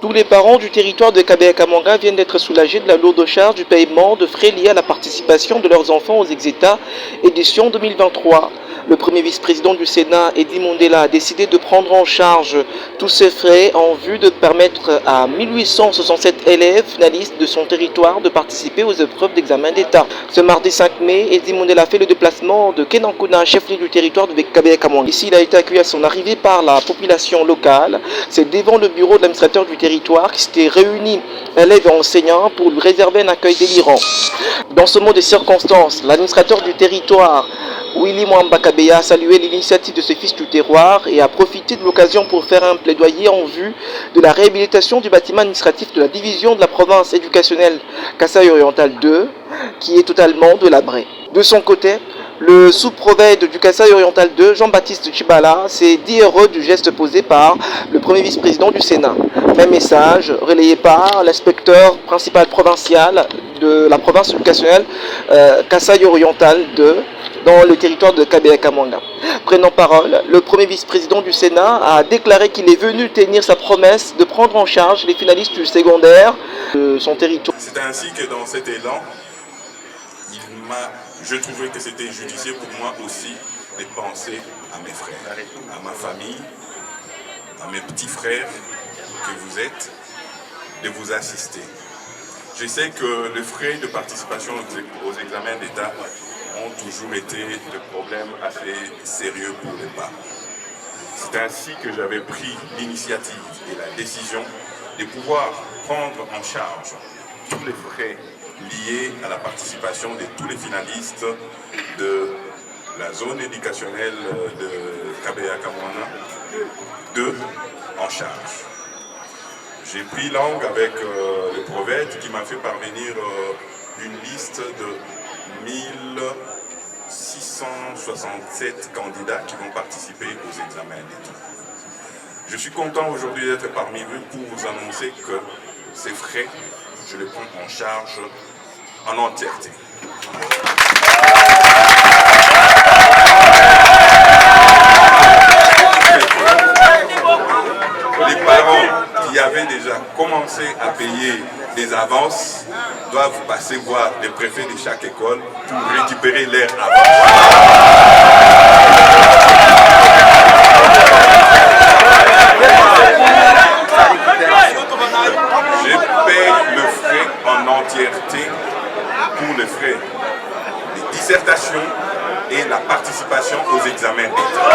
Tous les parents du territoire de Kabea-Kamanga viennent d'être soulagés de la lourde charge du paiement de frais liés à la participation de leurs enfants aux Exeta édition 2023. Le premier vice-président du Sénat, Eddy Mondela, a décidé de prendre en charge tous ces frais en vue de permettre à 1867 élèves finalistes de son territoire de participer aux épreuves d'examen d'État. Ce mardi 5 mai, Eddy Mondela a fait le déplacement de Kenankuna, chef-lieu du territoire de Kabea-Kamanga. Ici, il a été accueilli à son arrivée par la population locale. C'est devant le bureau de l'administrateur du territoire qui s'était réuni élèves et enseignants pour lui réserver un accueil délirant. Dans ce mot de circonstances, l'administrateur du territoire, Willy Mwamba Kabeya, a salué l'initiative de ce fils du terroir et a profité de l'occasion pour faire un plaidoyer en vue de la réhabilitation du bâtiment administratif de la division de la province éducationnelle Kasaï-Oriental 2, qui est totalement délabré. De son côté, le sous-prophète du Kasaï-Oriental 2, Jean-Baptiste Chibala, s'est dit heureux du geste posé par le premier vice-président du Sénat. Même message relayé par l'inspecteur principal provincial de la province éducationnelle Kasaï-Oriental 2 dans le territoire de Kabea-Kamanga. Prenant parole, le premier vice-président du Sénat a déclaré qu'il est venu tenir sa promesse de prendre en charge les finalistes du secondaire de son territoire. C'est ainsi que dans cet élan, je trouvais que c'était judicieux pour moi aussi de penser à mes frères, à ma famille, à mes petits frères que vous êtes, de vous assister. Je sais que les frais de participation aux examens d'État ont toujours été des problèmes assez sérieux pour les parents. C'est ainsi que j'avais pris l'initiative et la décision de pouvoir prendre en charge tous les frais liés à la participation de tous les finalistes de la zone éducationnelle de Kabea-Kamanga 2 en charge. J'ai pris langue avec le prophète qui m'a fait parvenir une liste de 1667 candidats qui vont participer aux examens d'État. Je suis content aujourd'hui d'être parmi vous pour vous annoncer que ces frais, je les prends en charge en entièreté. Les parents qui avaient déjà commencé à payer des avances doivent passer voir les préfets de chaque école pour récupérer leurs avances. Je paye le frais en entièreté pour les frais de dissertation et la participation aux examens d'État.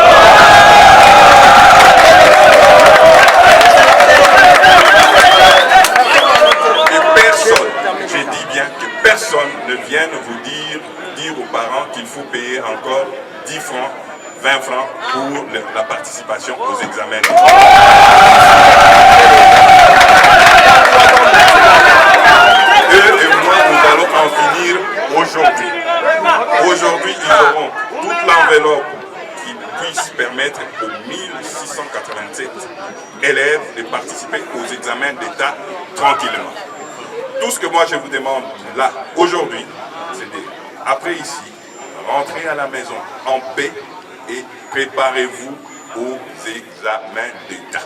Personne ne vienne vous dire aux parents qu'il faut payer encore 10 francs, 20 francs pour la participation aux examens. Eux et moi, nous allons en finir aujourd'hui. Aujourd'hui, ils auront toute l'enveloppe qui puisse permettre aux 1687 élèves de participer aux examens d'État tranquillement. Tout ce que moi je vous demande là, aujourd'hui, c'est après ici, rentrez à la maison en paix et préparez-vous aux examens d'État.